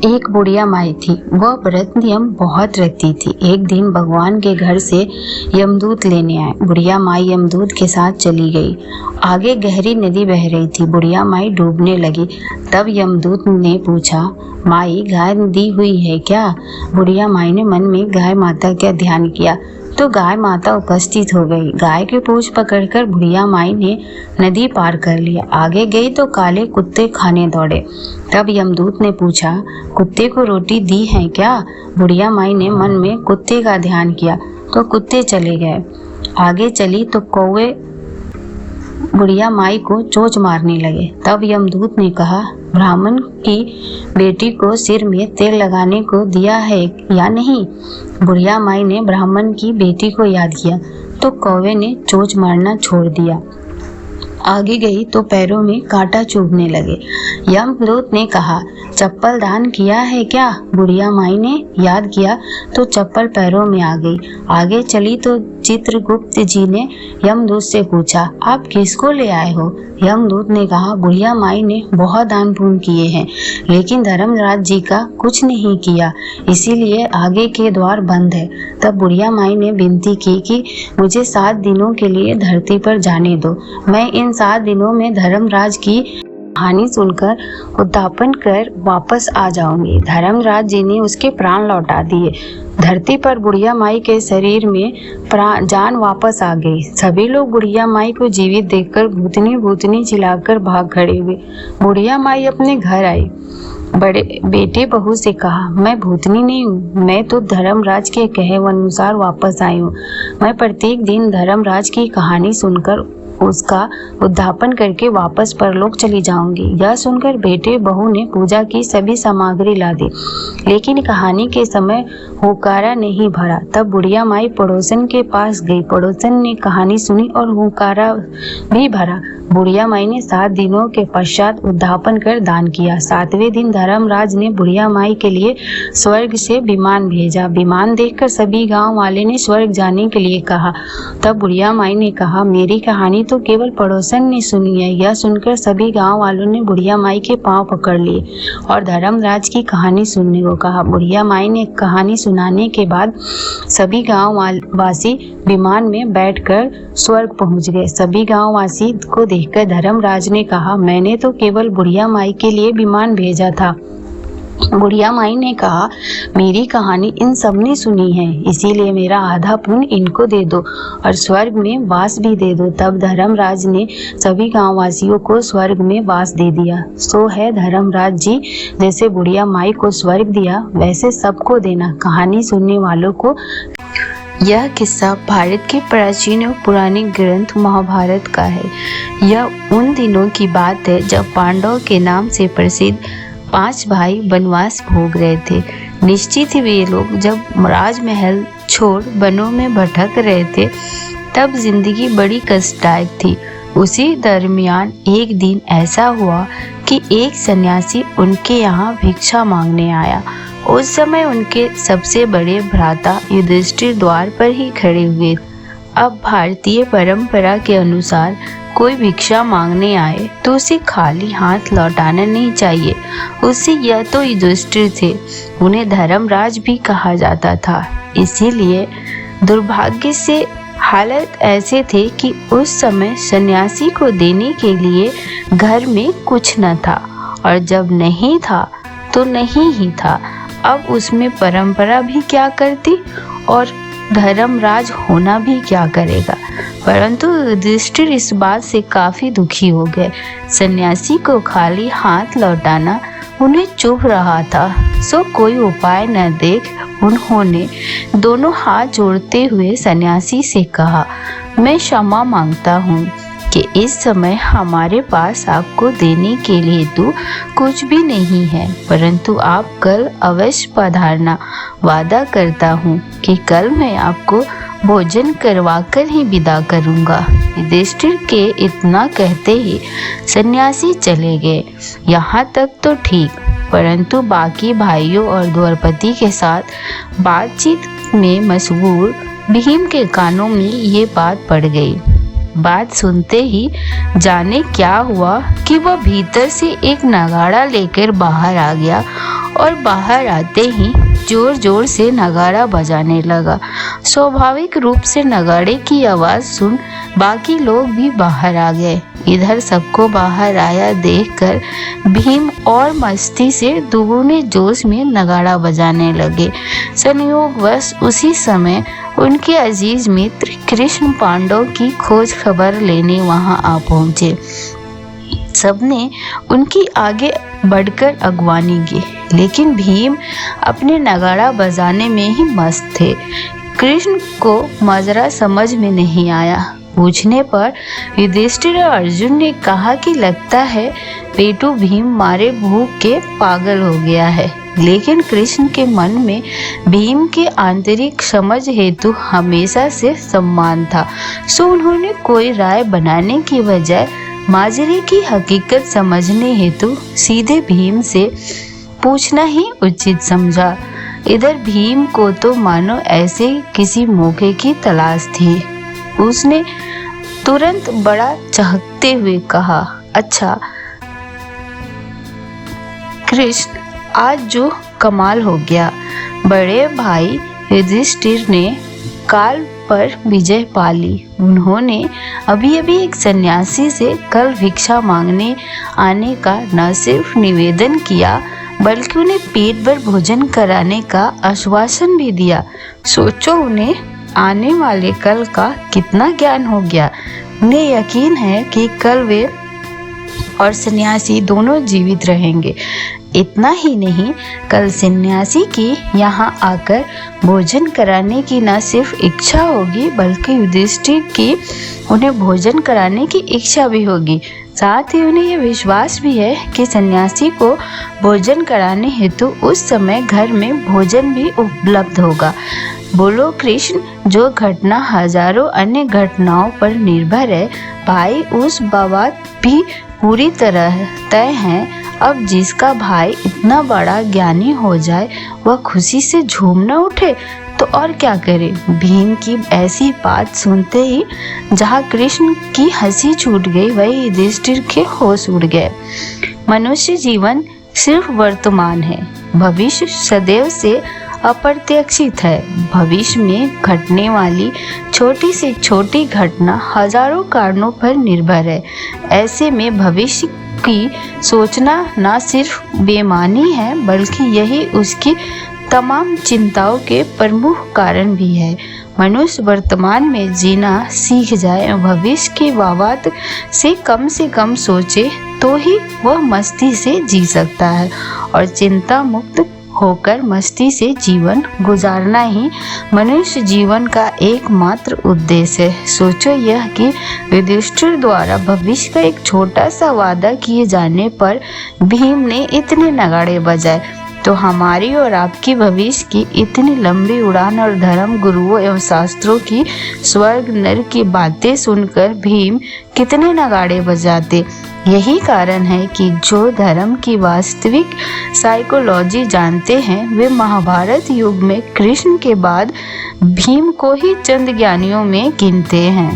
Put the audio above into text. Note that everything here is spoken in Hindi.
एक बुढ़िया माई थी। वह व्रत नियम बहुत रखती थी। एक दिन भगवान के घर से यमदूत लेने आए। बुढ़िया माई यमदूत के साथ चली गई। आगे गहरी नदी बह रही थी। बुढ़िया माई डूबने लगी। तब यमदूत ने पूछा, माई गाय दी हुई है क्या? बुढ़िया माई ने मन में गाय माता का ध्यान किया तो गाय माता उपस्थित हो गई। गाय की पूंछ पकड़कर बुढ़िया माई ने नदी पार कर लिया। आगे गई तो काले कुत्ते खाने दौड़े। तब यमदूत ने पूछा, कुत्ते को रोटी दी है क्या? बुढ़िया माई ने मन में कुत्ते का ध्यान किया तो कुत्ते चले गए। आगे चली तो कौवे बुढ़िया माई को चोंच मारने लगे। तब यमदूत ने कहा, ब्राह्मण की बेटी को सिर में तेल लगाने को दिया है या नहीं? बुढ़िया माई ने ब्राह्मण की बेटी को याद किया तो कौवे ने चोंच मारना छोड़ दिया। आगे गई तो पैरों में कांटा चुभने लगे। यमदूत ने कहा, चप्पल दान किया है क्या? बुढ़िया माई ने याद किया तो चप्पल पैरों में आ गई। आगे चली तो चित्रगुप्त जी ने यमदूत से पूछा, आप किसको ले आए हो? यमदूत ने कहा, बुढ़िया माई ने बहुत दान पुण्य किए हैं लेकिन धर्मराज जी का कुछ नहीं किया, इसीलिए आगे के द्वार बंद है। तब बुढ़िया माई ने विनती की कि मुझे 7 दिनों के लिए धरती पर जाने दो। मैं इन 7 दिनों में धर्मराज की कहानी सुनकर उद्यापन कर वापस आ जाऊंगी। धर्मराज जी ने उसके प्राण लौटा दिए। धरती पर बुढ़िया माई के शरीर में जान वापस आ गई। सभी लोग बुढ़िया माई को जीवित देखकर भूतनी भूतनी चिल्लाकर भाग खड़े हुए। बुढ़िया माई अपने घर आई। बड़े बेटे बहू से कहा, मैं भूतनी नहीं हूँ, मैं तो धर्मराज के कहे अनुसार वापस आई हूँ। मैं प्रत्येक दिन धर्मराज की कहानी सुनकर उसका उद्यापन करके वापस परलोक चली जाऊंगी। यह सुनकर बेटे बहू ने पूजा की सभी सामग्री ला दी, लेकिन कहानी के समय हुकारा नहीं भरा। तब बुढ़िया माई पड़ोसन के पास गई। पड़ोसन ने कहानी सुनी और हुकारा भी भरा। बुढ़िया माई ने 7 दिनों के पश्चात उद्यापन कर दान किया। 7वें दिन धर्मराज ने बुढ़िया माई के लिए स्वर्ग से विमान भेजा। विमान देखकर सभी गांव वाले ने स्वर्ग जाने के लिए कहा। तब बुढ़िया माई ने कहा, मेरी कहानी तो केवल पड़ोसन ने सुनी है। यह सुनकर सभी गांव वालों ने बुढ़िया माई के पांव पकड़ लिए और धर्मराज की कहानी सुनने को कहा। बुढ़िया माई ने कहानी सुनाने के बाद सभी गांव वासी विमान में बैठकर स्वर्ग पहुंच गए। सभी गांव वासी को देखकर धर्मराज ने कहा, मैंने तो केवल बुढ़िया माई के लिए विमान भेजा था। बुढ़िया माई ने कहा, मेरी कहानी इन सब ने सुनी है, इसीलिए मेरा आधा पुण्य इनको दे दो और स्वर्ग में वास भी दे दो। तब धर्मराज ने सभी गांववासियों को स्वर्ग में वास दे दिया। सो है धर्मराज जी, जैसे बुढ़िया माई को स्वर्ग दिया वैसे सबको देना। कहानी सुनने वालों को यह किस्सा भारत के प्राचीन और पुराने ग्रंथ महाभारत का है। यह उन दिनों की बात है जब पांडव के नाम से प्रसिद्ध 5 भाई वनवास भोग रहे थे। निश्चित ही वे लोग जब राजमहल छोड़ वनों में भटक रहे थे तब जिंदगी बड़ी कष्टदायक थी। उसी दरमियान एक दिन ऐसा हुआ कि एक सन्यासी उनके यहाँ भिक्षा मांगने आया। उस समय उनके सबसे बड़े भ्राता युधिष्ठिर द्वार पर ही खड़े हुए। अब भारतीय परंपरा के अनुसार कोई भिक्षा मांगने आए तो उसे खाली हाथ लौटाना नहीं चाहिए। उससे यह तो युधिष्ठिर थे, उन्हें धर्मराज भी कहा जाता था। इसीलिए दुर्भाग्य से हालत ऐसे थे कि उस समय सन्यासी को देने के लिए घर में कुछ न था और जब नहीं था तो नहीं ही था। अब उसमें परंपरा भी क्या करती और धर्मराज होना भी क्या करेगा। परंतु युधिष्ठिर इस बात से काफी दुखी हो गए। सन्यासी को खाली हाथ लौटाना उन्हें चुभ रहा था। सो कोई उपाय न देख उन्होंने दोनों हाथ जोड़ते हुए सन्यासी से कहा, मैं क्षमा मांगता हूँ कि इस समय हमारे पास आपको देने के लिए तो कुछ भी नहीं है, परंतु आप कल अवश्य पधारना। वादा करता हूँ कि कल मैं आपको भोजन करवाकर ही विदा करूँगा। युधिष्ठिर के इतना कहते ही सन्यासी चले गए। यहाँ तक तो ठीक, परंतु बाकी भाइयों और द्रौपदी के साथ बातचीत में मशगूल भीम के कानों में ये बात पड़ गई। बात सुनते ही जाने क्या हुआ कि वह भीतर से एक नगाड़ा लेकर बाहर आ गया और बाहर आते ही जोर जोर से नगाड़ा बजाने लगा। स्वाभाविक रूप से नगाड़े की आवाज सुन बाकी लोग भी बाहर आ गए। इधर सबको बाहर आया देखकर भीम और मस्ती से दुगुने जोश में नगाड़ा बजाने लगे। संयोगवश उसी समय उनके अजीज मित्र कृष्ण पांडव की खोज खबर लेने वहां आ पहुंचे। सबने उनकी आगे बढ़कर अगवानी की, लेकिन भीम अपने नगाड़ा बजाने में ही मस्त थे। कृष्ण को मजरा समझ में नहीं आया। पूछने पर युधिष्ठिर और अर्जुन ने कहा कि लगता है पेटू भीम मारे भूख के पागल हो गया है। लेकिन कृष्ण के मन में भीम के आंतरिक समझ हेतु हमेशा से सम्मान था, सो उन्होंने कोई राय बनाने की बजाय माजरे की हकीकत समझने हेतु सीधे भीम से पूछना ही उचित समझा। इधर भीम को तो मानो ऐसे किसी मौके की तलाश थी। उसने तुरंत बड़ा चहकते हुए कहा, अच्छा कृष्ण, आज जो कमाल हो गया। बड़े भाई युधिष्ठिर ने काल पर विजय पा ली। उन्होंने अभी अभी एक सन्यासी से कल भिक्षा मांगने आने का न सिर्फ निवेदन किया बल्कि उन्हें पेट भर भोजन कराने का आश्वासन भी दिया। सोचो उन्हें आने वाले कल का कितना ज्ञान हो गया। उन्हें यकीन है कि कल वे और सन्यासी दोनों जीवित रहेंगे। इतना ही नहीं, कल सन्यासी की यहाँ आकर भोजन कराने की न सिर्फ इच्छा होगी बल्कि युधिष्ठिर की उन्हें भोजन कराने की इच्छा भी होगी। साथ ही उन्हें यह विश्वास भी है कि सन्यासी को भोजन कराने हेतु उस समय घर में भोजन भी उपलब्ध होगा। बोलो कृष्ण, जो घटना हजारों अन्य घटनाओं पर निर्भर है भाई, उस बाबत भी पूरी तरह तय है। अब जिसका भाई इतना बड़ा ज्ञानी हो जाए वह खुशी से झूम न उठे तो और क्या करे। भीम की ऐसी बात सुनते ही जहाँ कृष्ण की हंसी छूट गई वही युधिष्ठिर के होश उड़ गए। मनुष्य जीवन सिर्फ वर्तमान है, भविष्य सदैव से अप्रत्याशित है। भविष्य में घटने वाली छोटी से छोटी घटना हजारों कारणों पर निर्भर है। ऐसे में भविष्य की सोचना न सिर्फ बेमानी है बल्कि यही उसकी तमाम चिंताओं के प्रमुख कारण भी है। मनुष्य वर्तमान में जीना सीख जाए, भविष्य की बात से कम सोचे तो ही वह मस्ती से जी सकता है और चिंता मुक्त होकर मस्ती से जीवन गुजारना ही मनुष्य जीवन का एकमात्र उद्देश्य है। सोचो यह कि युधिष्ठिर द्वारा भविष्य का एक छोटा सा वादा किए जाने पर भीम ने इतने नगाड़े बजाए, तो हमारी और आपकी भविष्य की इतनी लंबी उड़ान और धर्म गुरुओं एवं शास्त्रों की स्वर्ग नरक की बातें सुनकर भीम कितने नगाड़े बजाते। यही कारण है कि जो धर्म की वास्तविक साइकोलॉजी जानते हैं वे महाभारत युग में कृष्ण के बाद भीम को ही चंद ज्ञानियों में गिनते हैं।